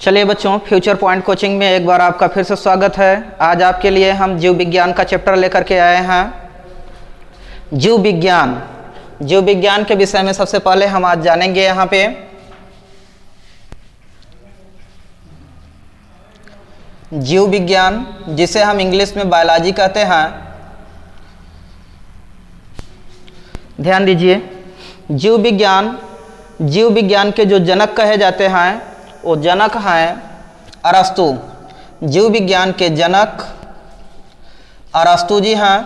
चलिए बच्चों, future point coaching में एक बार आपका फिर से स्वागत है। आज आपके लिए हम जीव विज्ञान का चैप्टर लेकर के आए हैं। जीव विज्ञान के विषय में सबसे पहले हम आज जानेंगे यहाँ पे जीव विज्ञान, जिसे हम इंग्लिश में बायोलॉजी कहते हैं। ध्यान दीजिए, जीव विज्ञान के जो जनक कहे जाते हैं वो जनक हैं अरस्तु। जीव विज्ञान के जनक अरस्तु जी हैं।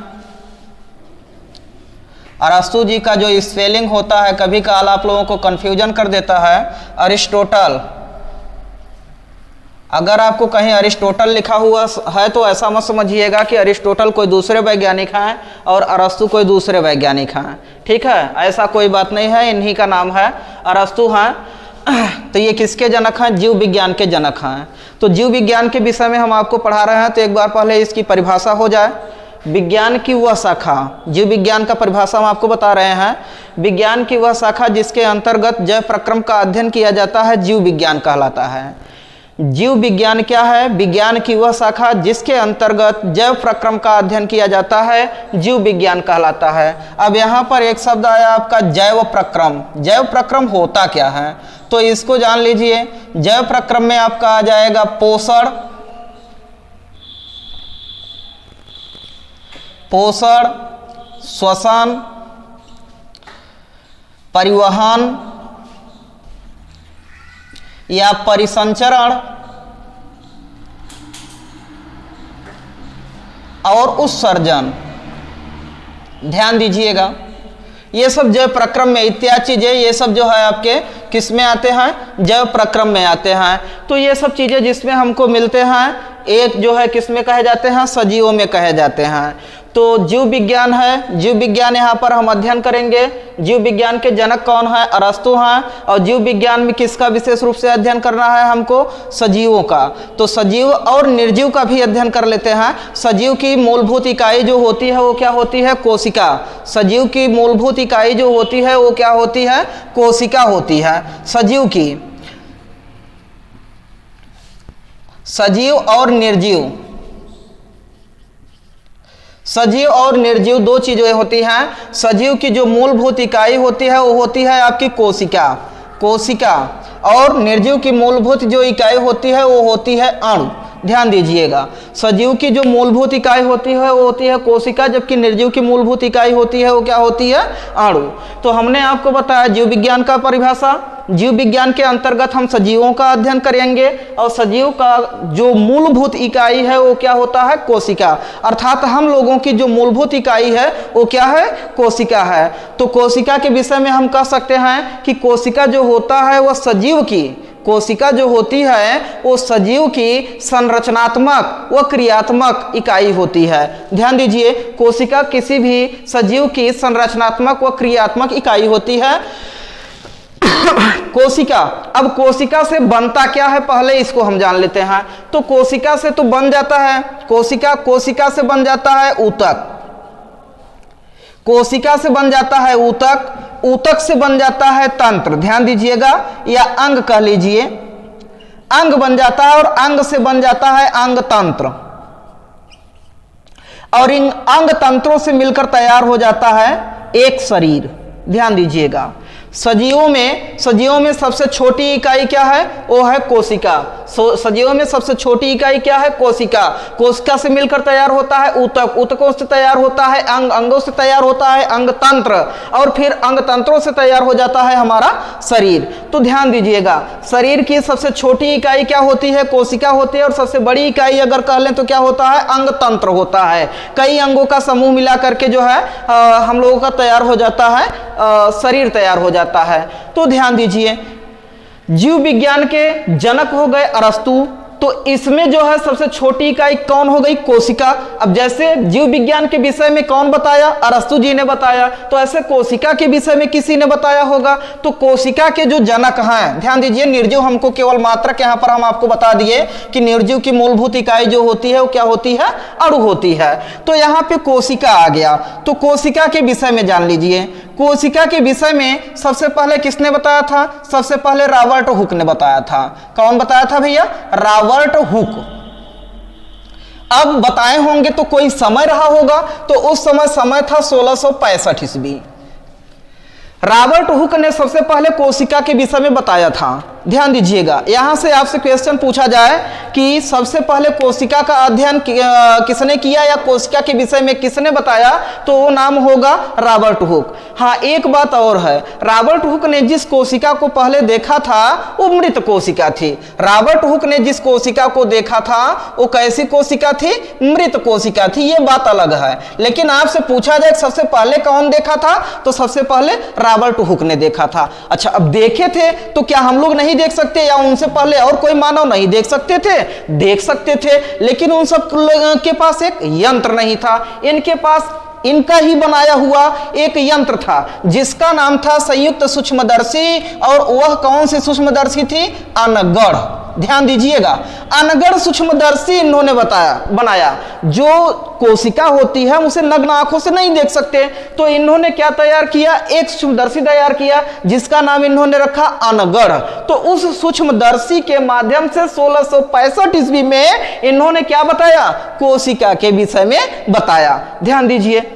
अरस्तु जी का जो स्पेलिंग होता है कभी कभार आप लोगों को कंफ्यूजन कर देता है। अरिस्टोटल, अगर आपको कहीं अरिस्टोटल लिखा हुआ है तो ऐसा मत समझिएगा कि अरिस्टोटल कोई दूसरे वैज्ञानिक हैं और अरस्तु कोई दूसरे वैज्ञानिक हैं। ठीक है, ऐसा कोई बात नहीं है, इन्हीं का नाम है, अरस्तु हैं। तो ये किसके जनक हैं? जीव विज्ञान के जनक हैं। तो जीव विज्ञान के विषय में हम आपको पढ़ा रहे हैं, तो एक बार पहले इसकी परिभाषा हो जाए। विज्ञान की वह शाखा, जीव विज्ञान का परिभाषा हम आपको बता रहे हैं। विज्ञान की वह शाखा जिसके अंतर्गत जैव प्रक्रम का अध्ययन किया जाता है, जीव विज्ञान कहलाता है। जीव विज्ञान क्या है? विज्ञान की वह शाखा जिसके अंतर्गत जैव प्रक्रम का अध्ययन किया जाता है, जीव विज्ञान कहलाता है। अब यहाँ पर एक शब्द आया आपका जैव प्रक्रम। जैव प्रक्रम होता क्या है तो इसको जान लीजिए। जैव प्रक्रम में आपका आ जाएगा पोषण, श्वसन, परिवहन या परिसंचरण और उत्सर्जन। ध्यान दीजिएगा, ये सब जैव प्रक्रम में इत्यादि चीजें, ये सब जो है आपके किस में आते हैं? जैव प्रक्रम में आते हैं। तो ये सब चीजें जिसमें हमको मिलते हैं, एक जो है किस में कहे जाते हैं? सजीवों में कहे जाते हैं। तो जीव विज्ञान है, जीव विज्ञान यहाँ पर हम अध्ययन करेंगे। जीव विज्ञान के जनक कौन है? अरस्तु हैं। और जीव विज्ञान में किसका विशेष रूप से अध्ययन करना है हमको? सजीवों का। तो सजीव और निर्जीव का भी अध्ययन कर लेते हैं। सजीव की मूलभूत इकाई जो होती है वो क्या होती है? कोशिका। सजीव की मूलभूत इकाई जो होती है वो क्या होती है? कोशिका होती है सजीव की। सजीव और निर्जीव, सजीव और निर्जीव दो चीजें होती हैं। सजीव की जो मूलभूत इकाई होती है वो होती है आपकी कोशिका, और निर्जीव की मूलभूत जो इकाई होती है वो होती है अणु। ध्यान दीजिएगा, सजीव की जो मूलभूत इकाई होती है वो होती है कोशिका, जबकि निर्जीव की मूलभूत इकाई होती है वो क्या होती है? अणु। तो हमने आपको बताया जीव विज्ञान का परिभाषा। जीव विज्ञान के अंतर्गत हम सजीवों का अध्ययन करेंगे और सजीव का जो मूलभूत इकाई है वो क्या होता है? कोशिका। अर्थात हम लोगों की जो मूलभूत इकाई है वो क्या है? कोशिका है। तो कोशिका के विषय में हम कह सकते हैं कि कोशिका जो होता है वह सजीव की, कोशिका जो होती है वो सजीव की संरचनात्मक व क्रियात्मक इकाई होती है। ध्यान दीजिए, कोशिका किसी भी सजीव की संरचनात्मक व क्रियात्मक इकाई होती है। कोशिका, अब कोशिका से बनता क्या है पहले इसको हम जान लेते हैं। तो कोशिका से तो बन जाता है, कोशिका से बन जाता है ऊतक, कोशिका से बन जाता है ऊतक से बन जाता है तंत्र। ध्यान दीजिएगा, या अंग कह लीजिए, अंग बन जाता है, और अंग से बन जाता है अंग तंत्र, और इन अंग तंत्रों से मिलकर तैयार हो जाता है एक शरीर। ध्यान दीजिएगा, सजीवों में सबसे छोटी इकाई क्या है? वो है कोशिका। सजीवों में सबसे छोटी इकाई क्या है? कोशिका से मिलकर तैयार होता है ऊतकों से तैयार होता है अंगों से तैयार होता है अंग तंत्र, और फिर अंग तंत्रों से तैयार हो जाता है हमारा शरीर। तो ध्यान दीजिएगा, शरीर की सबसे छोटी इकाई क्या होती है? कोशिका होती है, और सबसे बड़ी इकाई अगर कह लें तो क्या होता है? अंग तंत्र होता है। कई अंगों का समूह मिला करके जो है हम लोगों का तैयार हो जाता है, शरीर तैयार हो जाता है। तो ध्यान दीजिए, जीव विज्ञान के जनक हो गए अरस्तु। तो तो इसमें जो है सबसे छोटी इकाई कौन हो गई? कोशिका। अब जैसे जीव विज्ञान के विषय में कौन बताया? अरस्तु जी ने बताया। तो ऐसे कोशिका के विषय में किसी ने बताया होगा। तो कोशिका के जो जनक हैं, ध्यान दीजिए, निर्जीव हमको केवल मात्रक यहां पर हम आपको बता दिए कि निर्जीव की मूलभूत इकाई जो होती है वो क्या होती है? अणु होती है। तो यहां पे कोशिका आ गया। तो कोशिका के विषय में जान लीजिए। कोशिका के विषय में सबसे पहले किसने बताया था? सबसे पहले रॉबर्ट हुक ने बताया था। कौन बताया था भैया? Robert Hooke. अब बताए होंगे तो कोई समय रहा होगा, तो उस समय था 1665 ईस्वी। रॉबर्ट हुक ने सबसे पहले कोशिका के विषय में बताया था। ध्यान दीजिएगा, यहां से आपसे क्वेश्चन पूछा जाए कि सबसे पहले कोशिका का अध्ययन किसने किया या कोशिका के विषय में किसने बताया, तो वो नाम होगा रॉबर्ट हुक। हाँ, एक बात और है, रॉबर्ट हुक ने जिस कोशिका को पहले देखा था वो मृत कोशिका थी। रॉबर्ट हुक ने जिस कोशिका को देखा था वो कैसी कोशिका थी? मृत कोशिका थी। ये बात अलग है। लेकिन आपसे पूछा जाए सबसे पहले कौन देखा था, तो सबसे पहले रॉबर्ट हुक ने देखा था। अच्छा, अब देखे थे तो क्या हम लोग नहीं देख सकते, या उनसे पहले और कोई मानव नहीं देख सकते थे? देख सकते थे, लेकिन उन सब के पास एक यंत्र नहीं था। इनके पास इनका ही बनाया हुआ एक यंत्र था जिसका नाम था संयुक्त सूक्ष्मदर्शी। और वह कौन सी सूक्ष्मदर्शी थी? अनगढ़। ध्यान दीजिएगा, अनगढ़ सूक्ष्मदर्शी इन्होंने बनाया। जो कोशिका होती है उसे नग्न आंखों से नहीं देख सकते, तो इन्होंने क्या तैयार किया? एक सूक्ष्मदर्शी तैयार किया जिसका नाम इन्होंने रखा अनगढ़। तो उस सूक्ष्मदर्शी के माध्यम से 1665 ईस्वी में इन्होंने क्या बताया? कोशिका के विषय में बताया। ध्यान दीजिए,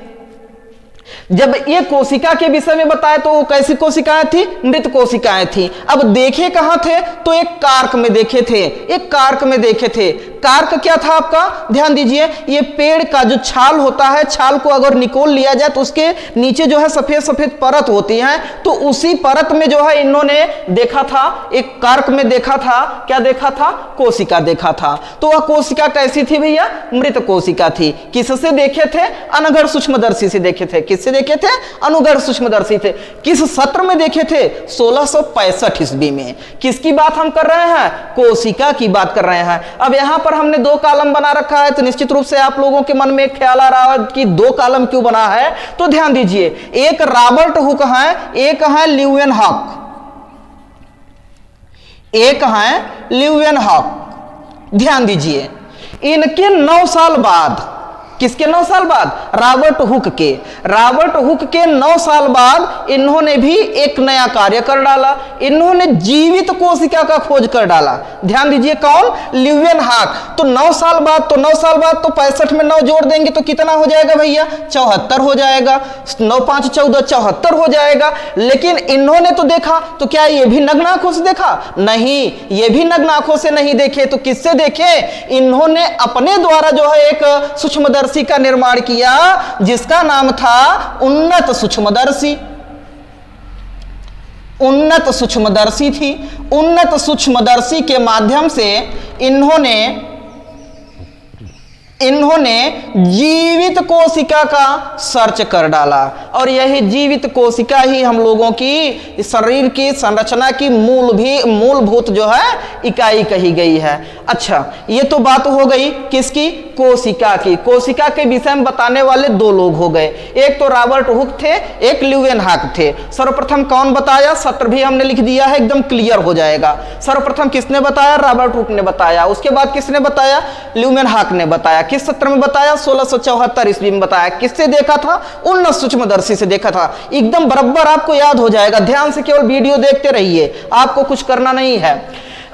जब ये कोशिका के विषय में बताया तो वो कैसी कोशिकाएं थी? मृत कोशिकाएं थी। अब देखे कहां थे? तो एक कार्क में देखे थे। एक कार्क में देखे थे। कार्क क्या था आपका? ध्यान दीजिए, ये पेड़ का जो छाल होता है, छाल को अगर निकोल लिया जाए तो उसके नीचे जो है सफेद सफेद परत होती है, तो उसी परत में जो है इन्होंने देखा था, एक कार्क में देखा था। क्या देखा था? कोशिका देखा था। तो वह कोशिका कैसी थी भैया? मृत कोशिका थी। किससे देखे थे? अनगढ़ सूक्ष्मदर्शी से देखे थे। किससे देखे थे? अनुगढ़ सूक्ष्मदर्शी थे। किस सत्र में देखे थे? 1665 ईस्वी में। किसकी बात हम कर रहे हैं? कोशिका की बात कर रहे हैं। अब यहां पर हमने दो कॉलम बना रखा है, तो निश्चित रूप से आप लोगों के मन में एक ख्याल आ रहा है कि दो कॉलम क्यों बना है। तो ध्यान दीजिए, एक रॉबर्ट हुक है, एक है ल्यूवेनहॉक। एक है ल्यूवेनहॉक। ध्यान दीजिए, इनके 9 साल बाद, किसके 9 साल बाद? रॉबर्ट हुक के। रॉबर्ट हुक के 9 साल बाद इन्होंने भी एक नया कार्य कर डाला। इन्होंने जीवित कोशिका का खोज कर डाला। ध्यान दीजिए, कौन? ल्यूवेनहॉक। तो 9 साल बाद, तो 9 साल बाद तो 65 में 9 जोड़ देंगे तो कितना हो जाएगा भैया? 74 हो जाएगा। 9 5 14 74 हो जाएगा। लेकिन इन्होंने तो देखा, तो क्या ये भी नग्न आंखों से देखा? नहीं, ये भी नग्न आंखों से नहीं देखे। तो किससे देखे? इन्होंने अपने द्वारा जो है एक सूक्ष्मदर्शी का निर्माण किया जिसका नाम था उन्नत सूक्ष्मदर्शी। उन्नत सूक्ष्मदर्शी थी। उन्नत सूक्ष्मदर्शी के माध्यम से इन्होंने जीवित कोशिका का सर्च कर डाला। और यही जीवित कोशिका ही हम लोगों की शरीर की संरचना की मूलभूत जो है इकाई कही गई है। अच्छा, ये तो बात हो गई किसकी? कोशिका की। कोशिका के विषय में बताने वाले दो लोग हो गए, एक तो रॉबर्ट हुक थे, एक ल्यूवेनहॉक थे। सर्वप्रथम कौन बताया? सत्र भी हमने लिख दिया है, एकदम क्लियर हो जाएगा। सर्वप्रथम किसने बताया? रॉबर्ट हुक ने बताया। उसके बाद किसने बताया? ल्यूवेनहॉक ने बताया। किस सत्र में बताया? 1674 ईस्वी में बताया। किससे देखा था? उन्नत सूक्ष्मदर्शी से देखा था। एकदम बराबर आपको याद हो जाएगा। ध्यान से केवल वीडियो देखते रहिए, आपको कुछ करना नहीं है।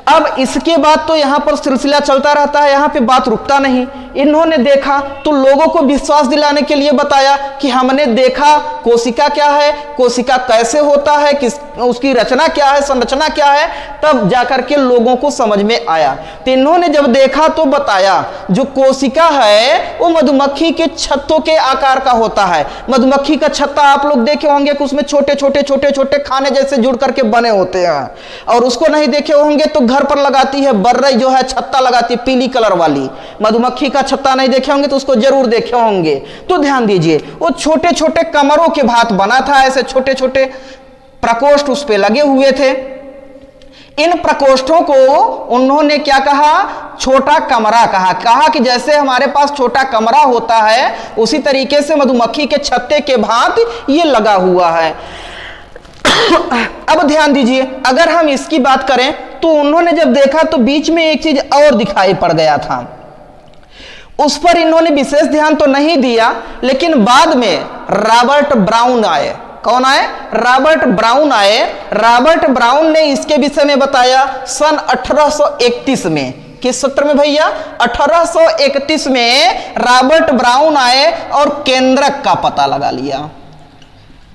अब इसके बाद तो यहां पर सिलसिला चलता रहता है, यहां पे बात रुकता नहीं। इन्होंने देखा तो लोगों को विश्वास दिलाने के लिए बताया कि हमने देखा कोशिका क्या है, कोशिका कैसे होता है, किस उसकी रचना क्या है, संरचना क्या है, तब जाकर के लोगों को समझ में आया। तो इन्होंने जब देखा तो बताया जो कोशिका है वो मधुमक्खी के छत्तों के आकार का होता है। मधुमक्खी का छत्ता आप लोग देखे होंगे कि उसमें छोटे छोटे खाने जैसे जुड़ करके बने होते हैं। और उसको नहीं देखे होंगे तो घर पर लगाती है बर्रई जो है छत्ता लगाती है पीली कलर वाली। मधुमक्खी का छत्ता नहीं देखे होंगे तो उसको जरूर देखे होंगे। तो ध्यान दीजिए, वो छोटे छोटे कमरों के भांत बना था, ऐसे छोटे छोटे प्रकोष्ठ उस पे लगे हुए थे। इन प्रकोष्ठों को उन्होंने क्या कहा, छोटा कमरा कहा। कहा कि जैसे हमारे पास छोटा कमरा होता है उसी तरीके से मधुमक्खी के छत्ते के भांति ये लगा हुआ है। अब ध्यान दीजिए, अगर हम इसकी बात करें तो उन्होंने जब देखा तो बीच में एक चीज और दिखाई पड़ गया था, उस पर इन्होंने विशेष ध्यान तो नहीं दिया, लेकिन बाद में रॉबर्ट ब्राउन आए। कौन आए? रॉबर्ट ब्राउन आए। रॉबर्ट ब्राउन ने इसके विषय में बताया सन 1831 में। किस सत्र में भैया? 1831 में रॉबर्ट ब्राउन आए और केंद्रक का पता लगा लिया।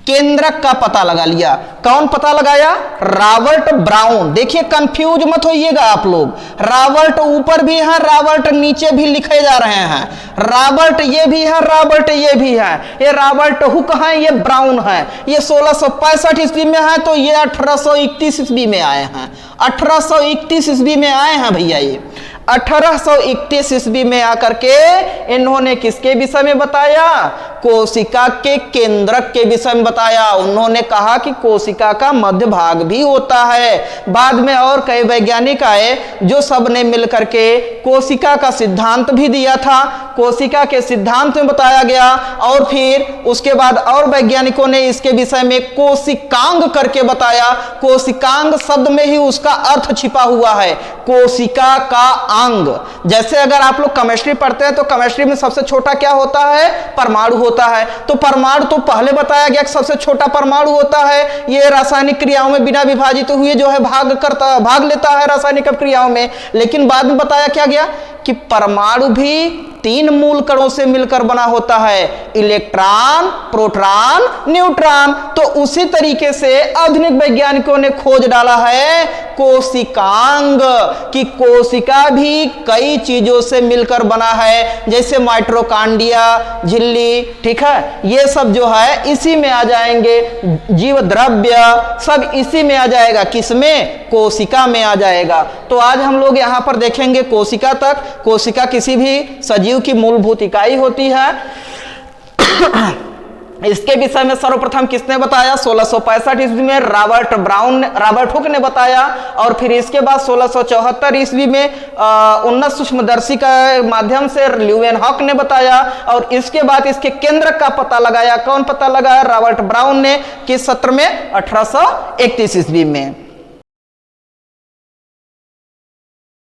केंद्रक का पता लगा लिया। कौन पता लगाया? Robert brown. देखिए कंफ्यूज मत होइएगा आप लोग, रॉबर्ट ऊपर भी है, रॉबर्ट नीचे भी लिखे जा रहे हैं। रॉबर्ट ये भी है, रॉबर्ट ये भी है। ये रॉबर्ट हुक है, ये ब्राउन है। ये 1665 ईस्वी में है तो ये 1831 ईस्वी में आए हैं। 1831 ईस्वी में आए हैं भैया। ये 1831 ईस्वी में आकर के इन्होंने किसके विषय में बताया? कोशिका के केंद्रक के विषय में बताया। उन्होंने कहा कि कोशिका का मध्य भाग भी होता है। बाद में और कई वैज्ञानिक आए जो सब ने मिलकर के कोशिका का सिद्धांत भी दिया था। कोशिका के सिद्धांत में बताया गया और फिर उसके बाद और वैज्ञानिकों ने इसके विषय में कोशिकांग करके बताया। कोशिकांग शब्द में ही उसका अर्थ छिपा हुआ है, कोशिका का अंग। जैसे अगर आप लोग केमिस्ट्री पढ़ते हैं तो केमिस्ट्री में सबसे छोटा क्या होता है? परमाणु होता है। तो परमाणु तो पहले बताया गया कि सबसे छोटा परमाणु होता है, ये रासायनिक क्रियाओं में बिना विभाजित हुए जो है भाग लेता है रासायनिक क्रियाओं में। लेकिन बाद में बताया क्या गया कि परमाणु भी 3 मूल कणों से मिलकर बना होता है, इलेक्ट्रॉन, प्रोटॉन, न्यूट्रॉन। तो उसी तरीके से आधुनिक वैज्ञानिकों ने खोज डाला है कोशिकांग, कि कोशिका भी कई चीजों से मिलकर बना है, जैसे माइटोकॉन्ड्रिया, झिल्ली, ठीक है, ये सब जो है इसी में आ जाएंगे। जीव द्रव्य सब इसी में आ जाएगा। किसमें? कोशिका में आ जाएगा। तो आज हम लोग यहां पर देखेंगे कोशिका तक। कोशिका किसी भी सजीव की मूलभूत इकाई होती है। इसके विषय में सर्वप्रथम किसने बताया? 1665 ईस्वी में रॉबर्ट हुक ने बताया। और फिर इसके बाद 1674 ईस्वी में उन्नत सूक्ष्मदर्शी का माध्यम से ल्यूवेनहॉक ने बताया। और इसके बाद इसके केंद्र का पता लगाया। कौन पता लगाया? रॉबर्ट ब्राउन ने। किस सत्र में? 1831 ईस्वी में।